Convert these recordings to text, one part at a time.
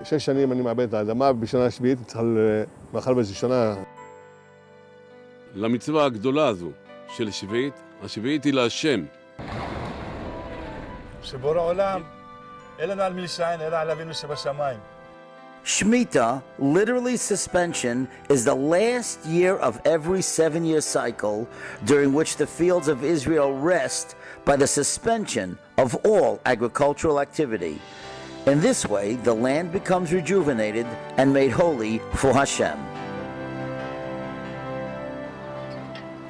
6 שנים אני מאבד את האדמה, ובשנה השביעית צריך מאכל באיזו שנה. למצווה הגדולה הזו של השביעית, השביעית היא להשם. שבורא עולם, אין לנו על מי לשען, אלא על אבינו שבשמיים. Shmitah, literally suspension, is the last year of every 7-year cycle during which the fields of Israel rest by the suspension of all agricultural activity. In this way, the land becomes rejuvenated and made holy for Hashem.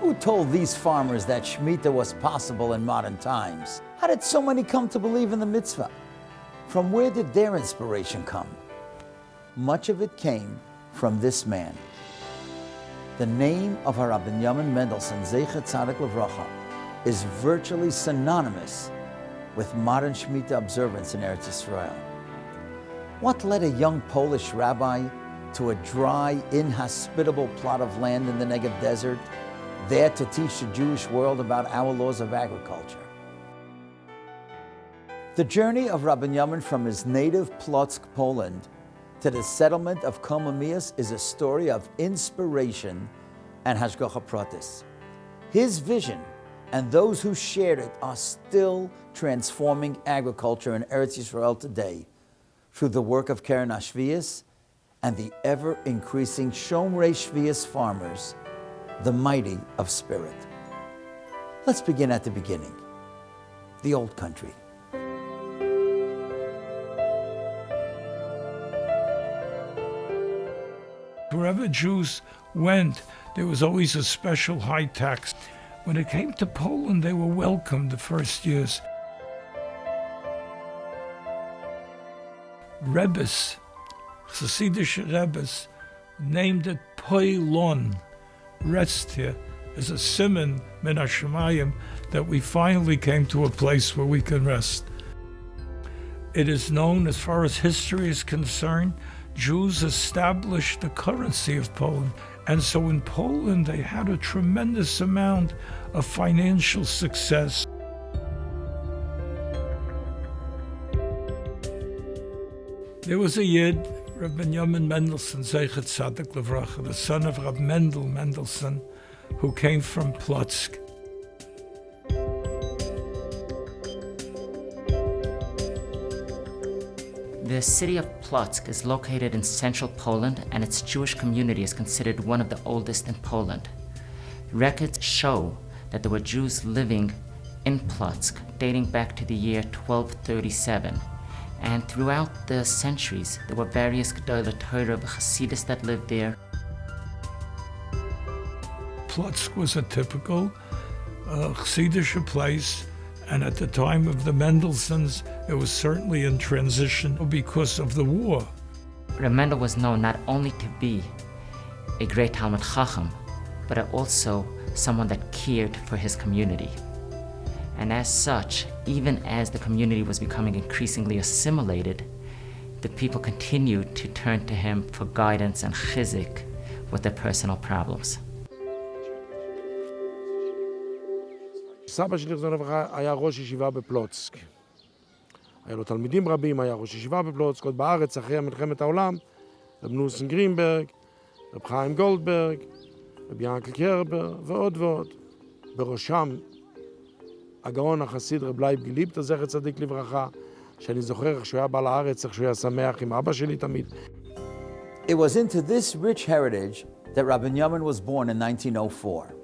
Who told these farmers that Shmitah was possible in modern times? How did so many come to believe in the mitzvah? From where did their inspiration come? Much of it came from this man. The name of Rabbi Yamin Mendelssohn, Zecher Tzadik Levracha, is virtually synonymous with modern Shmitah observance in Eretz Yisrael. What led a young Polish rabbi to a dry, inhospitable plot of land in the Negev desert, there to teach the Jewish world about our laws of agriculture? The journey of Rabbi Yamin from his native Plock, Poland, to the settlement of Komamias is a story of inspiration and hashgacha pratis. His vision and those who shared it are still transforming agriculture in Eretz Yisrael today through the work of Keren HaShvius and the ever-increasing Shomrei Shvius farmers, the mighty of spirit. Let's begin at the beginning, the old country. Wherever Jews went, there was always a special high tax. When it came to Poland, they were welcomed the first years. Rebbes, Hasidic Rebbes, named it Paylon, rest here, as a simon min hashamayim that we finally came to a place where we can rest. It is known, as far as history is concerned, Jews established the currency of Poland. And so in Poland, they had a tremendous amount of financial success. There was a Yid, Rabbi Yamin Mendelssohn, Zecher Tzadik Levracha, the son of Rab Mendelssohn, who came from Plock. The city of Plock is located in central Poland, and its Jewish community is considered one of the oldest in Poland. Records show that there were Jews living in Plock dating back to the year 1237. And throughout the centuries, there were various Gedolei Torah of Hasidus that lived there. Plock was a typical Hasidic place, and at the time of the Mendelssohns, it was certainly in transition because of the war. Reb Mendel was known not only to be a great Talmud Chacham, but also someone that cared for his community. And as such, even as the community was becoming increasingly assimilated, the people continued to turn to him for guidance and chizik with their personal problems. סבא שלי, זכרונו לברכה, היה ראש ישיבה בפלוצק. היה לו תלמידים רבים, היה ראש ישיבה בפלוצק, עוד בארץ אחרי מלחמת העולם, רב נוסן גרינברג, רב חיים גולדברג, רב ינקל קרבר ועוד ועוד. בראשם הגאון החסיד רב לייב גליבטה, זכר צדיק לברכה, שאני זוכר איך שהוא היה בא לארץ, איך שהוא היה שמח עם אבא שלי תמיד. It was into this rich heritage that Rabbi Yamin was born in 1904.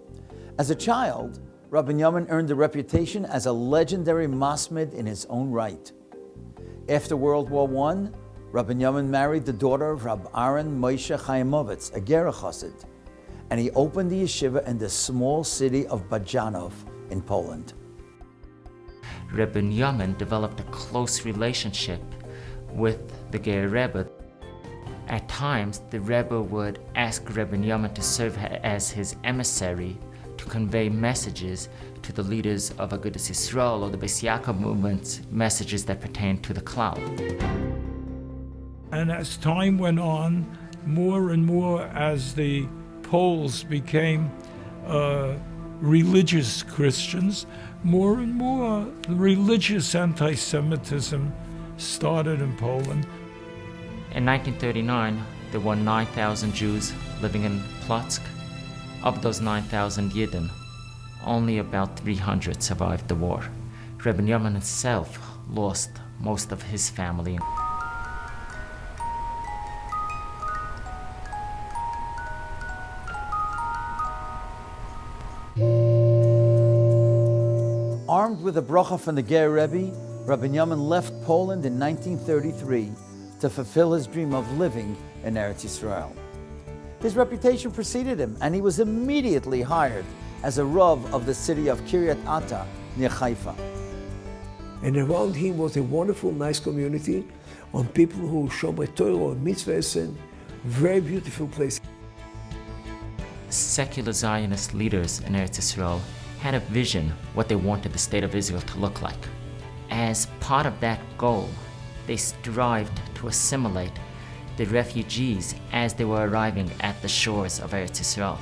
As a child, Rabbi Yamin earned a reputation as a legendary masmid in his own right. After World War I, Rabbi Yamin married the daughter of Rab Aaron Moshe Chaimovitz, a Gera Chassid, and he opened the yeshiva in the small city of Bajanov in Poland. Rabbi Yamin developed a close relationship with the Ger Rebbe. At times, the Rebbe would ask Rabbi Yamin to serve as his emissary to convey messages to the leaders of Agudas Yisrael or the Beis Yaakov movement, messages that pertain to the cloud. And as time went on, more and more as the Poles became religious Christians, more and more religious anti-Semitism started in Poland. In 1939, there were 9,000 Jews living in Plotsk. Of those 9,000 Yidden, only about 300 survived the war. Rabbi Yamin himself lost most of his family. Armed with a bracha from the Ger Rebbe, Rabbi Yamin left Poland in 1933 to fulfill his dream of living in Eretz Yisrael. His reputation preceded him, and he was immediately hired as a Rav of the city of Kiryat Ata near Haifa. And around him was a wonderful, nice community on people who shomer Torah or mitzvahs, and very beautiful place. Secular Zionist leaders in Eretz Yisrael had a vision what they wanted the state of Israel to look like. As part of that goal, they strived to assimilate the refugees as they were arriving at the shores of Eretz Yisrael.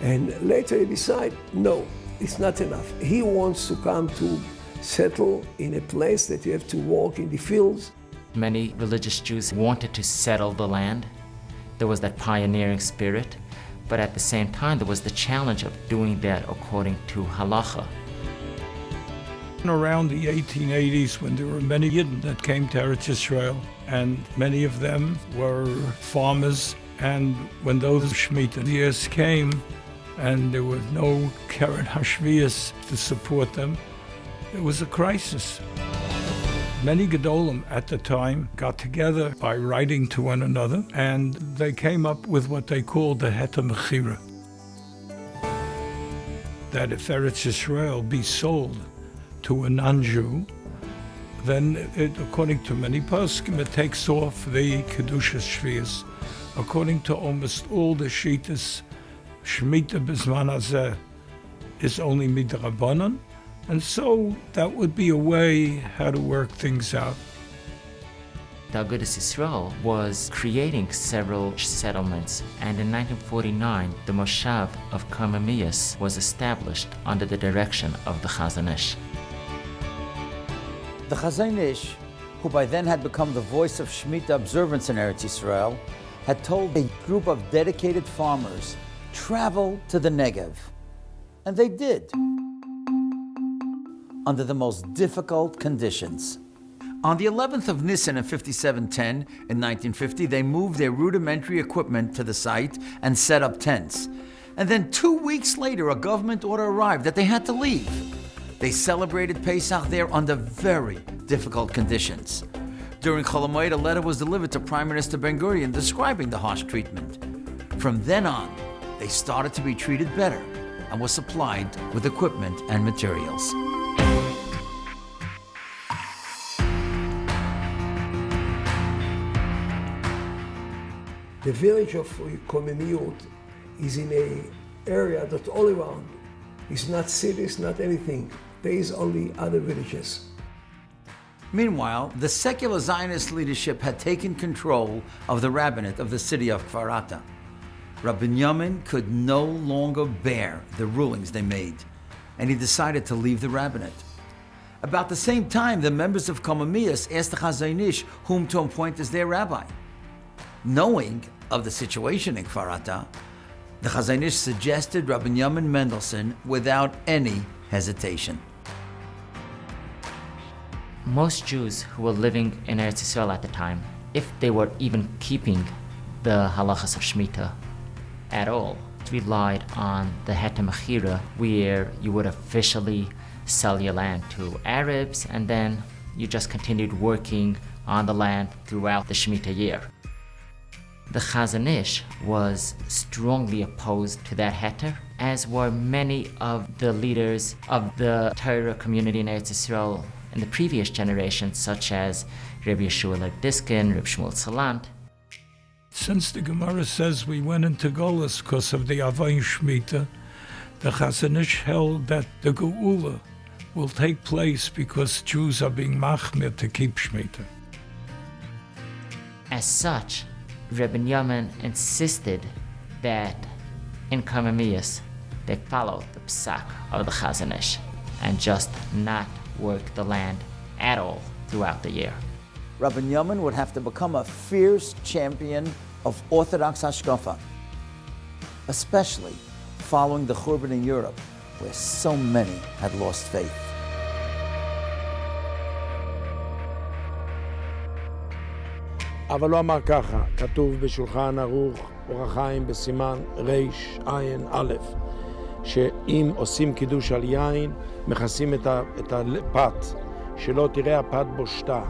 And later he decided, no, it's not enough. He wants to come to settle in a place that you have to walk in the fields. Many religious Jews wanted to settle the land. There was that pioneering spirit, but at the same time there was the challenge of doing that according to halacha. Around the 1880s, when there were many Yidden that came to Eretz Yisrael, and many of them were farmers, and when those Shmitah years came, and there was no Keren Hashvias to support them, it was a crisis. Many Gedolim at the time got together by writing to one another, and they came up with what they called the ותמיכה. That if Eretz Yisrael be sold to a non-Jew, then it, according to many poskim, it takes off the Kedushas Shvias. According to almost all the Shitas, Shmitah b'zman hazeh is only midrabanan, and so that would be a way how to work things out. The Agudas Yisrael was creating several settlements, and in 1949, the Moshav of Krohn was established under the direction of the Chazon Ish. The Chazon Ish, who by then had become the voice of Shmitah observance in Eretz Yisrael, had told a group of dedicated farmers, travel to the Negev. And they did, under the most difficult conditions. On the 11th of Nisan in 5710, in 1950, they moved their rudimentary equipment to the site and set up tents. And then 2 weeks later, a government order arrived that they had to leave. They celebrated Paysach there under very difficult conditions. During Chol HaMoed, a letter was delivered to Prime Minister Ben-Gurion describing the harsh treatment. From then on, they started to be treated better and were supplied with equipment and materials. The village of Krohn is in an area that all around is not cities, not anything. There is only other villages. Meanwhile, the secular Zionist leadership had taken control of the rabbinate of the city of Kfar Ata. Rabbi Yamin could no longer bear the rulings they made, and he decided to leave the rabbinate. About the same time, the members of Krohn asked the Chazon Ish whom to appoint as their rabbi. Knowing of the situation in Kfar Ata, the Chazon Ish suggested Rabbi Yamin Mendelssohn without any hesitation. Most Jews who were living in Eretz Yisrael at the time, if they were even keeping the halachas of Shmitah at all, relied on the ותמיכה, where you would officially sell your land to Arabs, and then you just continued working on the land throughout the Shemitah year. The Chazon Ish was strongly opposed to that heter, as were many of the leaders of the Torah community in Eretz Yisrael in the previous generation, such as Rabbi Yeshua Leib Diskin, Rabbi Shmuel Salant. Since the Gemara says we went into Golus because of the Avay Shmitah, the Chazon Ish held that the Geula will take place because Jews are being machmir to keep Shmitah. As such, Rabbi Yamin insisted that in Krohn they follow the Paysach of the Chazon Ish and just not work the land at all throughout the year. Rabbi Yamin would have to become a fierce champion of Orthodox hashkafa, especially following the Churban in Europe, where so many had lost faith. אבל לא אמר ככה, כתוב בשולחן ערוך אור החיים בסימן רע"א, שאם עושים קידוש על יין, מכסים את הפת, שלא תראה הפת בושתה.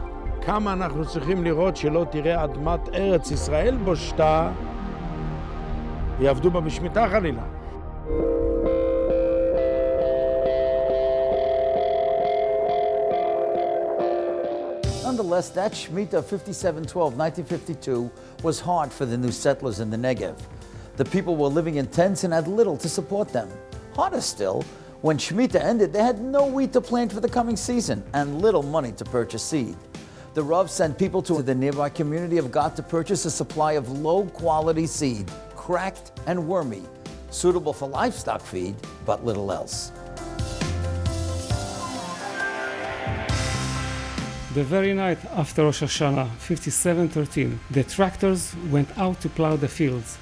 כמה אנחנו צריכים לראות שלא תראה אדמת ארץ ישראל בושתה, ויעבדו בה בשמיטה חלילה. Nonetheless, that Shmitah of 5712, 1952, was hard for the new settlers in the Negev. The people were living in tents and had little to support them. Harder still, when Shmitah ended, they had no wheat to plant for the coming season and little money to purchase seed. The Rav sent people to the nearby community of God to purchase a supply of low-quality seed, cracked and wormy, suitable for livestock feed, but little else. The very night after Rosh Hashanah, 5713, the tractors went out to plow the fields.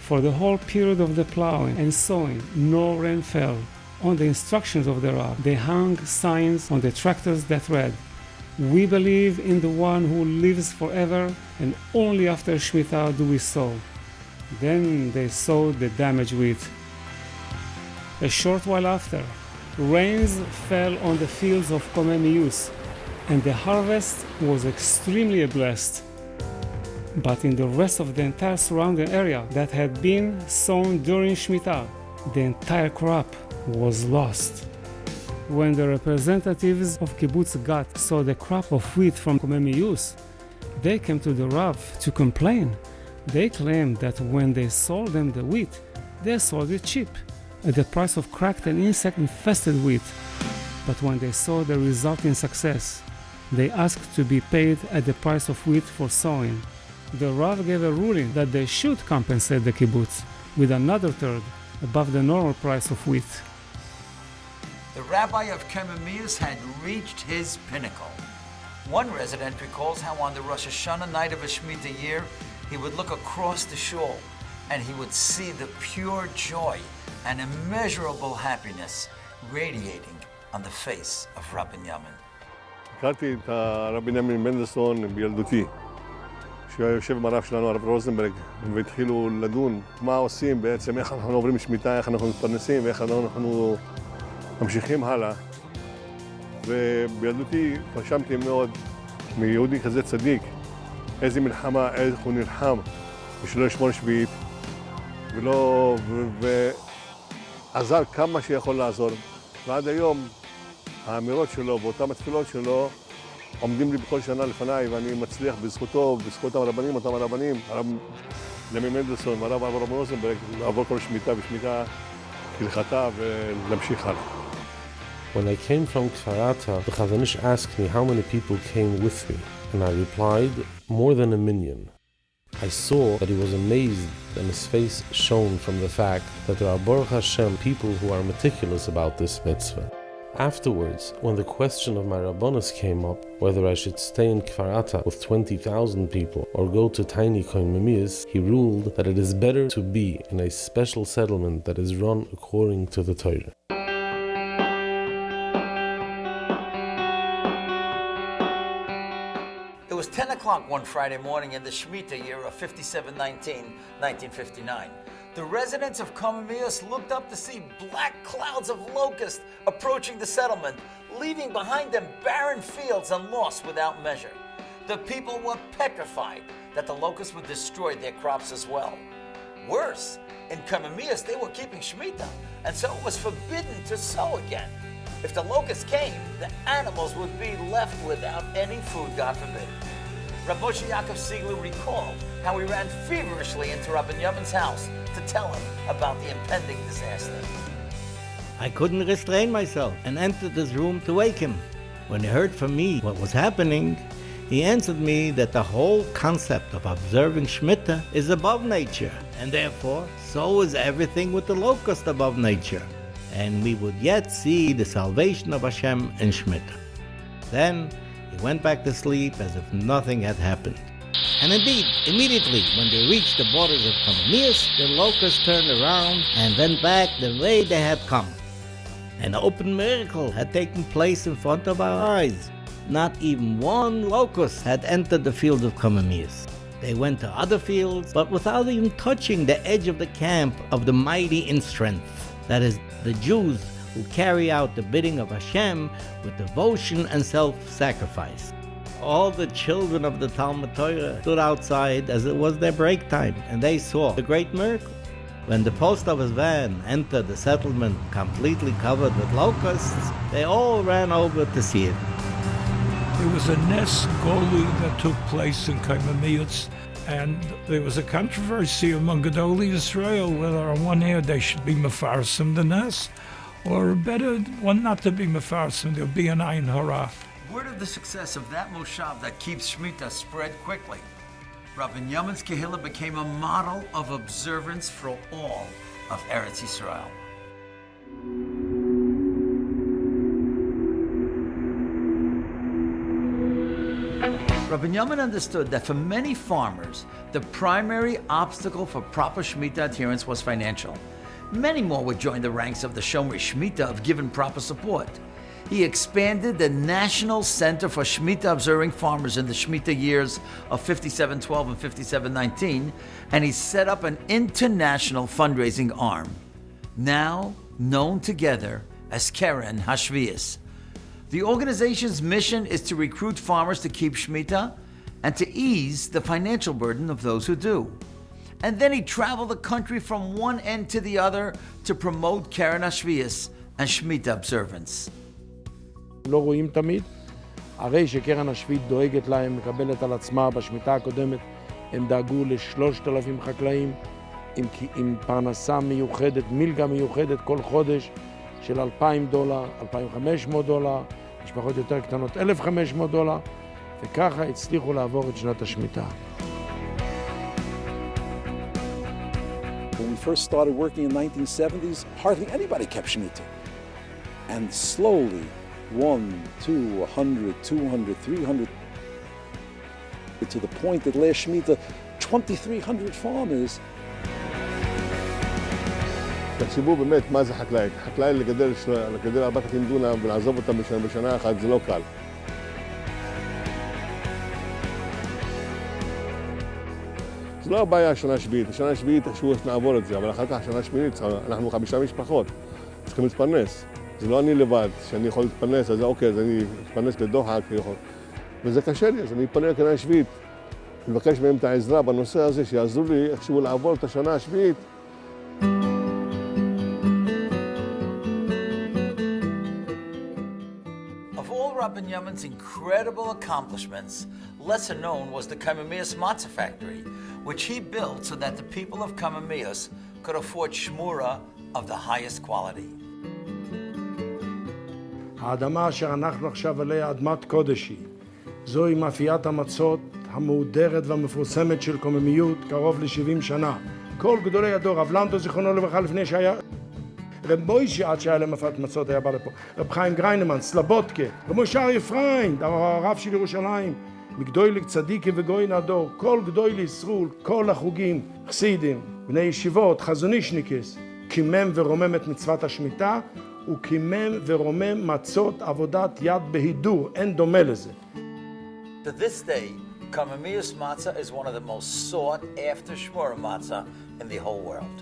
For the whole period of the plowing and sowing, no rain fell. On the instructions of the Rav, they hung signs on the tractors that read, "We believe in the one who lives forever, and only after Shmitah do we sow." Then they sowed the damaged wheat. A short while after, rains fell on the fields of Komemius, and the harvest was extremely blessed. But in the rest of the entire surrounding area that had been sown during Shmitah, the entire crop was lost. When the representatives of Kibbutz Gat saw the crop of wheat from Komemius, they came to the Rav to complain. They claimed that when they sold them the wheat, they sold it cheap, at the price of cracked and insect-infested wheat. But when they saw the resulting success, they asked to be paid at the price of wheat for sowing. The Rav gave a ruling that they should compensate the kibbutz with another third above the normal price of wheat. The rabbi of Komemius had reached his pinnacle. One resident recalls how on the Rosh Hashanah night of a Shemitah year, he would look across the shul and he would see the pure joy and immeasurable happiness radiating on the face of Rabbi Yamin. הכרתי את הרבי ימין מנדלסון בילדותי, שהוא היה יושב עם הרב שלנו, הרב רוזנברג, והתחילו לדון מה עושים בעצם, איך אנחנו עוברים שמיטה, איך אנחנו מתפרנסים ואיך אנחנו ממשיכים הלאה. ובילדותי התרשמתי מאוד מיהודי כזה צדיק, איזה מלחמה, איך הוא נלחם בשביל לשמור שביעית, ועזר כמה שיכול לעזור. ועד היום האמירות שלו ואותם התפילות שלו עומדים לי בכל שנה לפניי, ואני מצליח בזכותו, בזכות הרבנים, אותם הרבנים, הרב ימין מנדלסון והרב רוזנברג, לעבור כל שמיטה ושמיטה כהלכתה ולהמשיך הלאה. When I came from Kfarata, the Chazanish asked me how many people came with me, and I replied, more than 1 million. I saw that he was amazed, and his face shone from the fact that there are Baruch Hashem people who are meticulous about this mitzvah. Afterwards, when the question of my Rabbanus came up, whether I should stay in Kfarata with 20,000 people or go to tiny Komemius, he ruled that it is better to be in a special settlement that is run according to the Torah. It was 10 o'clock one Friday morning in the Shmitah year of 5719, 1959. The residents of Komemius looked up to see black clouds of locusts approaching the settlement, leaving behind them barren fields and loss without measure. The people were petrified that the locusts would destroy their crops as well. Worse, in Komemius they were keeping Shmitah, and so it was forbidden to sow again. If the locusts came, the animals would be left without any food, God forbid. Rabbi Moshe Yaakov Siegler recalled how he ran feverishly into Rabbi Yamin's house to tell him about the impending disaster. I couldn't restrain myself and entered his room to wake him. When he heard from me what was happening, he answered me that the whole concept of observing Shmitah is above nature, and therefore so is everything with the locust above nature, and we would yet see the salvation of Hashem in Shmitah. Then They went back to sleep as if nothing had happened. And indeed, immediately when they reached the borders of Comenius, the locusts turned around and went back the way they had come. An open miracle had taken place in front of our eyes. Not even one locust had entered the fields of Comenius. They went to other fields, but without even touching the edge of the camp of the mighty in strength. That is, the Jews who carry out the bidding of Hashem with devotion and self-sacrifice. All the children of the Talmud Torah stood outside as it was their break time, and they saw the great miracle. When the post office van entered the settlement completely covered with locusts, they all ran over to see it. There was a Nes Goli that took place in Comenius, and there was a controversy among Gedolei Israel whether on one hand they should be mefarsim the Nes, or better one not to be mefarsim, there would be an ayin hara. Word of the success of that moshav that keeps Shmitah spread quickly. Rabbi Yamin's Kehillah became a model of observance for all of Eretz Yisrael. Rabbi Yamin understood that for many farmers, the primary obstacle for proper Shmitah adherence was financial. Many more would join the ranks of the Shomrei Shmitah if given proper support. He expanded the National Center for Shmitah Observing Farmers in the Shmitah years of 5712 and 5719, and he set up an international fundraising arm, now known together as Keren HaShvius. The organization's mission is to recruit farmers to keep Shmitah and to ease the financial burden of those who do. And then he traveled the country from one end to the other to promote Keren HaShvius and Shmitah observance. לא רואים תמיד, הרי שקרן השביעית דואגת להם, מקבלת על עצמה. בשמיטה הקודמת הם דאגו ל3,000 חקלאים עם פרנסה מיוחדת, מלגה מיוחדת כל חודש של $2,000, $2,500, משפחות יותר קטנות $1,500, וככה הצליחו לעבור את שנת השמיטה. When we first started working in the 1970s, hardly anybody kept Shmitah. And slowly, 1, 2, 100, 200, 300, to the point that last Shmitah, 2,300 farmers. תחשבו באמת מה זה חקלאי. חקלאי לגדל 4,000 דונם ולעזוב אותם בשנה אחת זה לא קל. זה לא הבעיה השנה השביעית. השנה השביעית איכשהו נעבור את זה, אבל אחר כך השנה השמינית אנחנו 5 משפחות. צריכים להתפרנס. זה לא אני לבד, שאני יכול להתפרנס, אז אוקיי, אז אני אתפרנס בדוחק, וזה קשה לי, אז אני פונה לכנה השביעית, לבקש מהם את העזרה בנושא הזה, שיעזרו לי איכשהו לעבור את השנה השביעית. Of all Rabbi Yamin's incredible accomplishments, lesser known was the Comenius matzah factory, which he built so that the people of Comenius could afford shmura of the highest quality. האדמה אשר אנחנו עכשיו עליה אדמת קודש היא. זוהי מאפיית המצות המהודרת והמפורסמת של קוממיות קרוב ל-70 שנה. כל גדולי הדור, רב לנדו זיכרונו לברכה לפני שהיה, רב מוישה עד שהיה למאפיית מצות היה בא לפה, רב חיים גריינמן, סלבודקה, רב משה אריה פריינד, הרב של ירושלים, מגדולי צדיקים וגויין הדור, כל גדולי ישראל, כל החוגים, חסידים, בני ישיבות, חזונישניקס, קימם ורומם את מצוות השמיטה, וקימם ורומם מצות עבודת יד בהידור, אין דומה לזה. To this day, Comenius matzah is one of the most sought after shmura matzah in the whole world.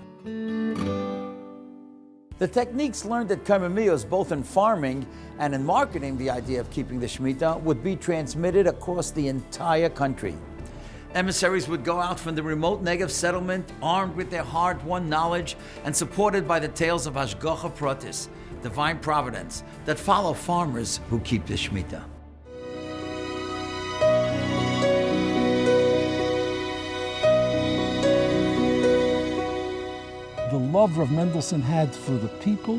The techniques learned at Comenius, both in farming and in marketing the idea of keeping the Shmitah, would be transmitted across the entire country. Emissaries would go out from the remote Negev settlement, armed with their hard-won knowledge and supported by the tales of Hashgacha Pratis, divine providence, that follow farmers who keep the Shmitah. The love Rav Mendelssohn had for the people,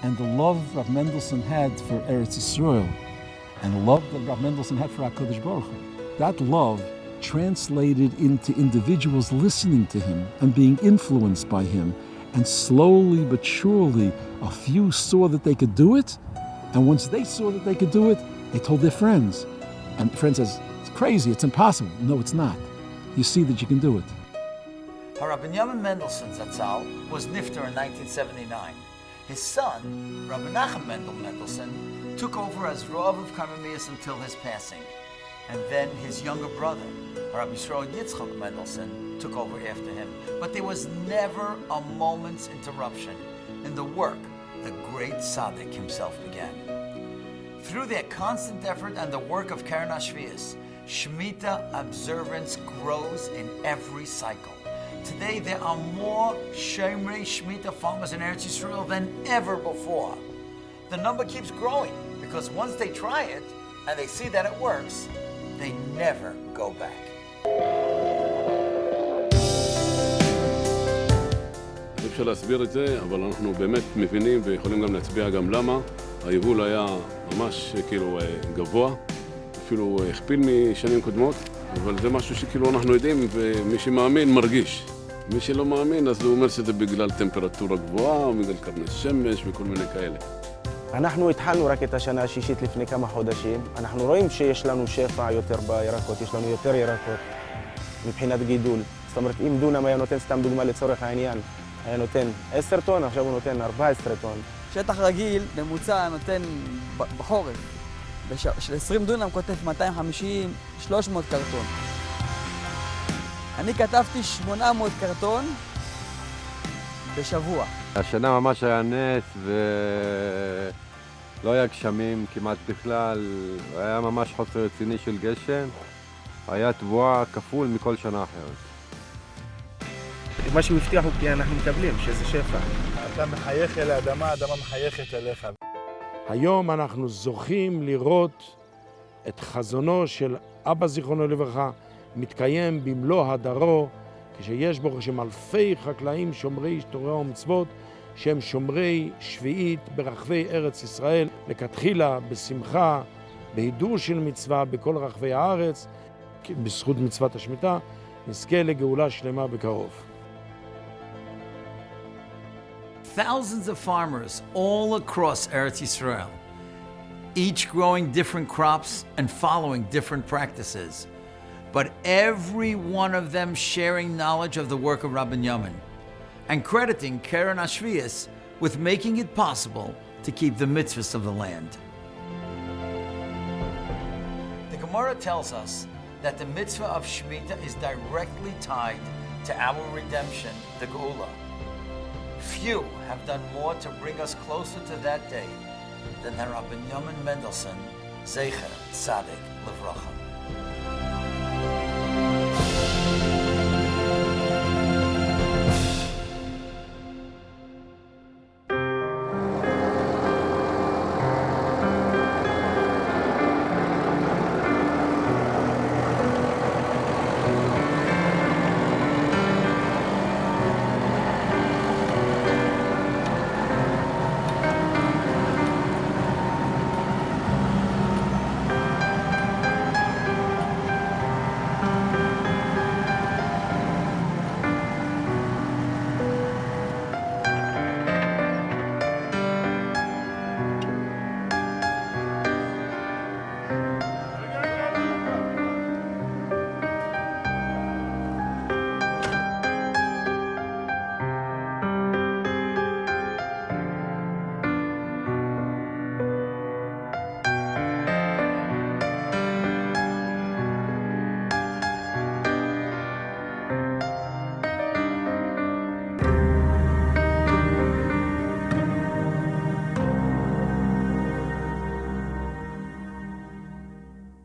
and the love Rav Mendelssohn had for Eretz Yisrael, and the love that Rav Mendelssohn had for HaKadosh Baruch Hu. That love translated into individuals listening to him and being influenced by him, and slowly but surely a few saw that they could do it, and once they saw that they could do it, they told their friends. And a friend says, it's crazy, it's impossible. No, it's not. You see that you can do it. Rabbi Mendelssohn Zatzal was nifter in 1979. His son, Rabbi Nachum Mendelssohn, took over as Rav of Karmemius until his passing. And then his younger brother, Rabbi Yisrael Yitzchok Mendelssohn, took over after him. But there was never a moment's interruption in the work the great tzaddik himself began. Through their constant effort and the work of Keren HaShvius, Shmitah observance grows in every cycle. Today there are more Shomrei Shmitah farmers in Eretz Yisrael than ever before. The number keeps growing because once they try it and they see that it works, they never go back. אי אפשר להסביר את זה, אבל אנחנו באמת מבינים ויכולים גם להצביע גם למה. היבול היה ממש כאילו גבוה, אפילו הכפיל משנים קודמות, אבל זה משהו שכאילו אנחנו יודעים ומי שמאמין מרגיש. מי שלא מאמין אז הוא אומר שזה בגלל טמפרטורה גבוהה או בגלל קרני שמש וכל מיני כאלה. אנחנו התחלנו רק את השנה השישית לפני כמה חודשים. אנחנו רואים שיש לנו שפע יותר בירקות, יש לנו יותר ירקות מבחינת גידול. זאת אומרת, אם דונם היה נותן, סתם דוגמה לצורך העניין, היה נותן 10 טון, עכשיו הוא נותן 14 טון. שטח רגיל, ממוצע נותן בחורף, של 20 דונם כותב 250, 300 קרטון. אני כתבתי 800 קרטון בשבוע. השנה ממש היה נס ולא היה גשמים כמעט בכלל, היה ממש חוסר רציני של גשם, היה תבואה כפול מכל שנה אחרת. מה שהוא הבטיח הוא כי אנחנו מקבלים, שזה שפע. אתה מחייך אל האדמה, האדמה מחייכת אליך. היום אנחנו זוכים לראות את חזונו של אבא זיכרונו לברכה מתקיים במלוא הדרו, כשיש ברוך השם אלפי חקלאים שומרי תורה ומצוות שהם שומרי שביעית ברחבי ארץ ישראל, לכתחילה בשמחה, בהידור של מצווה בכל רחבי הארץ, בזכות מצוות השמיטה נזכה לגאולה שלמה בקרוב. Thousands of farmers all across Eretz Yisrael, each growing different crops and following different practices, but every one of them sharing knowledge of the work of Rabbi Yamin and crediting Keren HaShvius with making it possible to keep the mitzvahs of the land. The Gemara tells us that the mitzvah of Shmitah is directly tied to our redemption, the Geula. Few have done more to bring us closer to that day than Rabbi Yamin Mendelssohn, Zecher Tzadik Livracha.